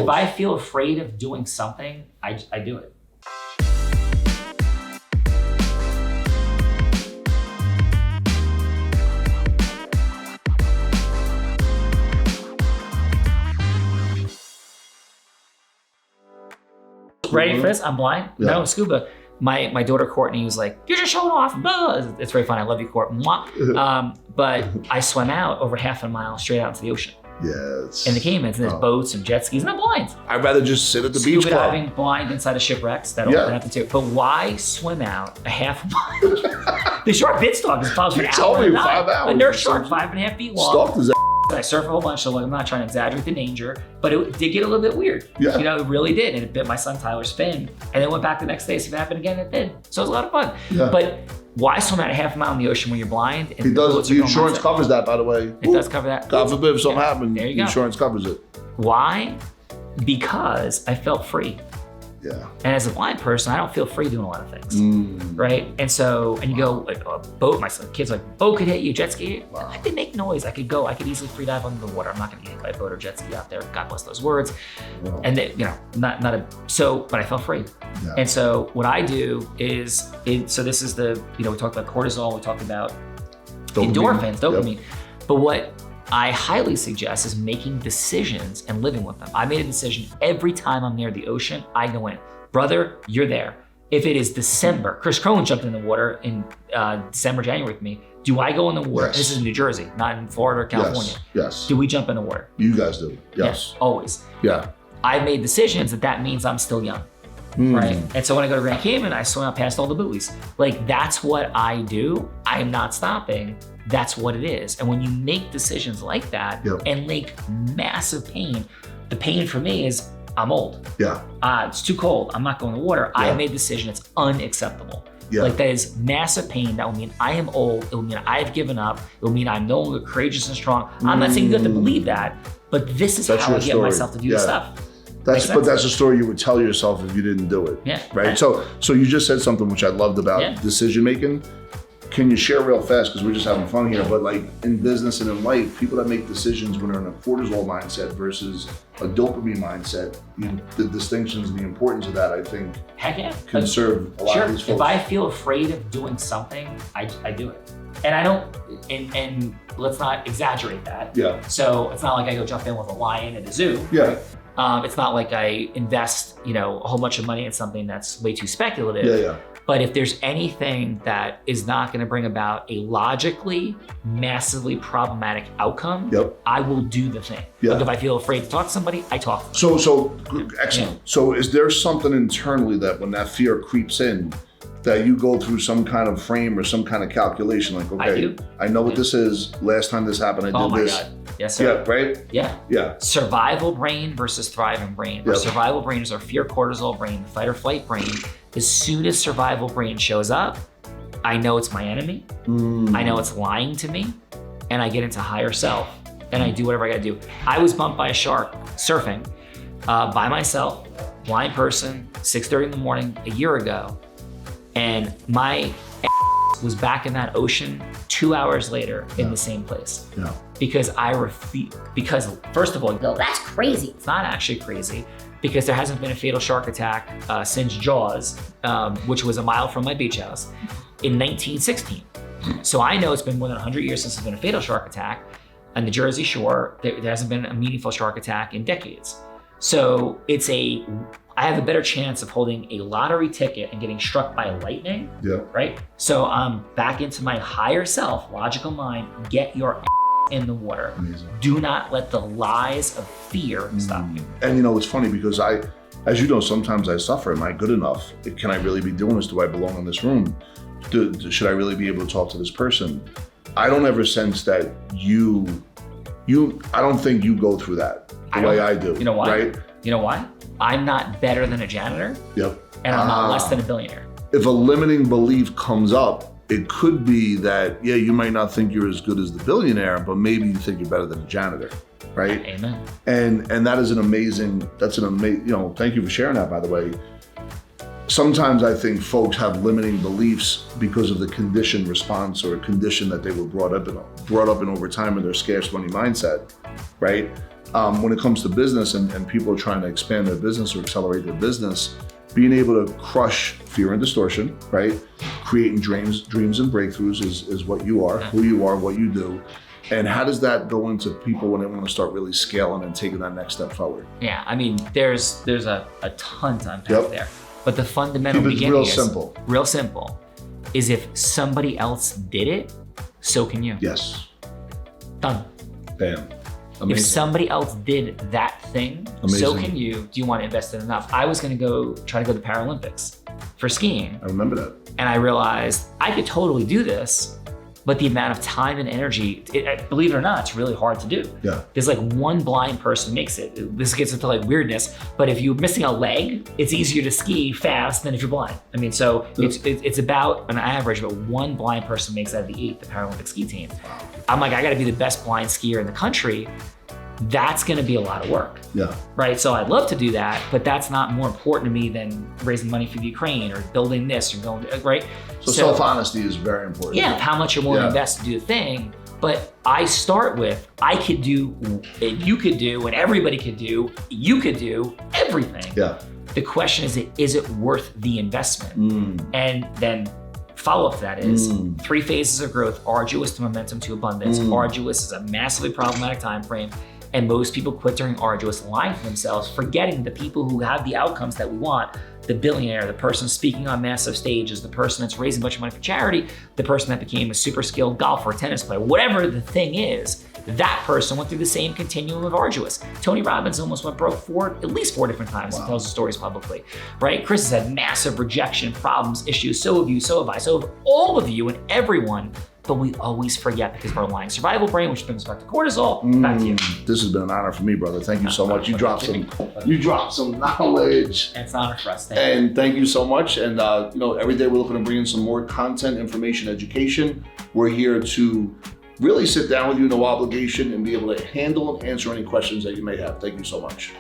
If I feel afraid of doing something, I do it. Ready for this? I'm blind. Yeah. No, scuba. My daughter Courtney was like, "You're just showing off." Blah. It's very funny. I love you, Court. But I swam out over half a mile straight out into the ocean. Yes. In the Caymans, and there's boats and jet skis, and I'm blind. I'd rather just sit at the beach club. Scuba diving, blind inside of shipwrecks. That'll happen too. But why swim out a half mile? The shark bit stalk is probably for an hour and 5 hours. A nurse shark, 5.5 feet long. Stalked his ass. I surf a whole bunch, so I'm not trying to exaggerate the danger, but it did get a little bit weird. Yeah. You know, it really did. And it bit my son Tyler's fin, and then went back the next day. So if it happened again, it did. So it was a lot of fun. Yeah. But why swim out a half mile in the ocean when you're blind? It does. The insurance covers that, by the way. It does cover that. God forbid if something happened, there you the go. Insurance covers it. Why? Because I felt free. Yeah. And as a blind person, I don't feel free doing a lot of things, right? And so, and you go, like a boat, my kids are like, boat could hit you, jet ski. Wow. I could make noise. I could easily free dive under the water. I'm not gonna get hit by a boat or jet ski out there. God bless those words. Wow. And they, you know, but I felt free. Yeah. And so what I do is, so this is the, you know, we talked about cortisol, we talked about endorphins, dopamine. Yep. But what I highly suggest is making decisions and living with them. I made a decision every time I'm near the ocean, I go in. Brother, you're there. If it is December, Chris Crone jumped in the water in December, January with me. Do I go in the water? Yes. This is New Jersey, not in Florida or California. Yes. Do we jump in the water? You guys do. Yes. Always. Yeah. I made decisions that means I'm still young. Right. And so when I go to Grand Cayman, I swim out past all the buoys. Like, that's what I do. I am not stopping. That's what it is. And when you make decisions like that and make massive pain, the pain for me is I'm old. Yeah. It's too cold. I'm not going to the water. I made a decision. It's unacceptable. Yeah. Like, that is massive pain. That will mean I am old. It will mean I've given up. It will mean I'm no longer courageous and strong. I'm not saying you have to believe that, but this is how I get myself to do this stuff. But that's a story you would tell yourself if you didn't do it. Yeah. Right. So you just said something which I loved about decision making. Can you share real fast, because we're just having fun here, but like in business and in life, people that make decisions when they're in a cortisol mindset versus a dopamine mindset, the distinctions and the importance of that, I think, can serve a lot of these folks. If I feel afraid of doing something, I do it. And I don't, and let's not exaggerate that. Yeah. So it's not like I go jump in with a lion at a zoo. Yeah. It's not like I invest, a whole bunch of money in something that's way too speculative. Yeah. But if there's anything that is not going to bring about a logically, massively problematic outcome, I will do the thing. Yeah. Like, if I feel afraid to talk to somebody, I talk to So them. excellent. Yeah. So is there something internally that when that fear creeps in, that you go through some kind of frame or some kind of calculation, like, okay, I know what this is. Last time this happened, I did this. God. Yes, sir. Yeah, right? Yeah. Survival brain versus thriving brain. Our survival brain is our fear cortisol brain, the fight or flight brain. As soon as survival brain shows up, I know it's my enemy. I know it's lying to me, and I get into higher self, and I do whatever I gotta do. I was bumped by a shark surfing by myself, blind person, 6:30 in the morning a year ago, and my was back in that ocean 2 hours later in the same place. Yeah. Because I refuse, because first of all, no, that's crazy. It's not actually crazy, because there hasn't been a fatal shark attack since Jaws, which was a mile from my beach house, in 1916. So I know it's been more than 100 years since there's been a fatal shark attack on the Jersey Shore. There hasn't been a meaningful shark attack in decades. So I have a better chance of holding a lottery ticket and getting struck by lightning, right? So I'm back into my higher self, logical mind, get your in the water. Amazing. Do not let the lies of fear stop you. And it's funny because as you know, sometimes I suffer. Am I good enough? Can I really be doing this? Do I belong in this room? Should I really be able to talk to this person? I don't ever sense that I don't think you go through that the way I do. You know why? Right? You know why? I'm not better than a janitor. Yep. And I'm not less than a billionaire. If a limiting belief comes up, it could be that, you might not think you're as good as the billionaire, but maybe you think you're better than a janitor, right? Amen. And that is thank you for sharing that, by the way. Sometimes I think folks have limiting beliefs because of the conditioned response or a condition that they were brought up in over time in their scarce money mindset, right? when it comes to business and people are trying to expand their business or accelerate their business, being able to crush fear and distortion, right? Creating dreams and breakthroughs is what you are, who you are, what you do. And how does that go into people when they want to start really scaling and taking that next step forward? Yeah, I mean, there's a ton to unpack there. But the fundamental beginning real is real simple, is if somebody else did it, so can you. Yes. Done. Bam. Amazing. If somebody else did that thing, so can you. Do you want to invest in enough? I was going to try to go to the Paralympics for skiing. I remember that. And I realized I could totally do this, but the amount of time and energy, believe it or not, it's really hard to do. Yeah. There's like one blind person makes it. This gets into like weirdness, but if you're missing a leg, it's easier to ski fast than if you're blind. I mean, so it's about an average, but one blind person makes out of the 8, the Paralympic ski team. Wow. I'm like, I gotta be the best blind skier in the country. That's gonna be a lot of work. Yeah. Right, so I'd love to do that, but that's not more important to me than raising money for the Ukraine or building this or going, right? So self-honesty is very important. Yeah, how much you're willing to invest to do the thing. But I start with, I could do, you could do, and everybody could do, you could do everything. Yeah. The question is it worth the investment? And then follow-up to that is 3 phases of growth: arduous to momentum to abundance. Arduous is a massively problematic time frame. And most people quit during arduous, lying to themselves, forgetting the people who have the outcomes that we want. The billionaire, the person speaking on massive stages, the person that's raising a bunch of money for charity, the person that became a super skilled golfer, tennis player, whatever the thing is, that person went through the same continuum of arduous. Tony Robbins almost went broke at least 4 different times. He tells the stories publicly, right? Chris has had massive rejection, problems, issues. So have you, so have I, so have all of you and everyone. But we always forget because of our lying survival brain, which brings us back to cortisol. Back to you. This has been an honor for me, brother. Thank you so much. You dropped some knowledge. It's an honor for us. Thank you so much. And every day we're looking to bring in some more content, information, education. We're here to really sit down with you, no obligation, and be able to handle and answer any questions that you may have. Thank you so much.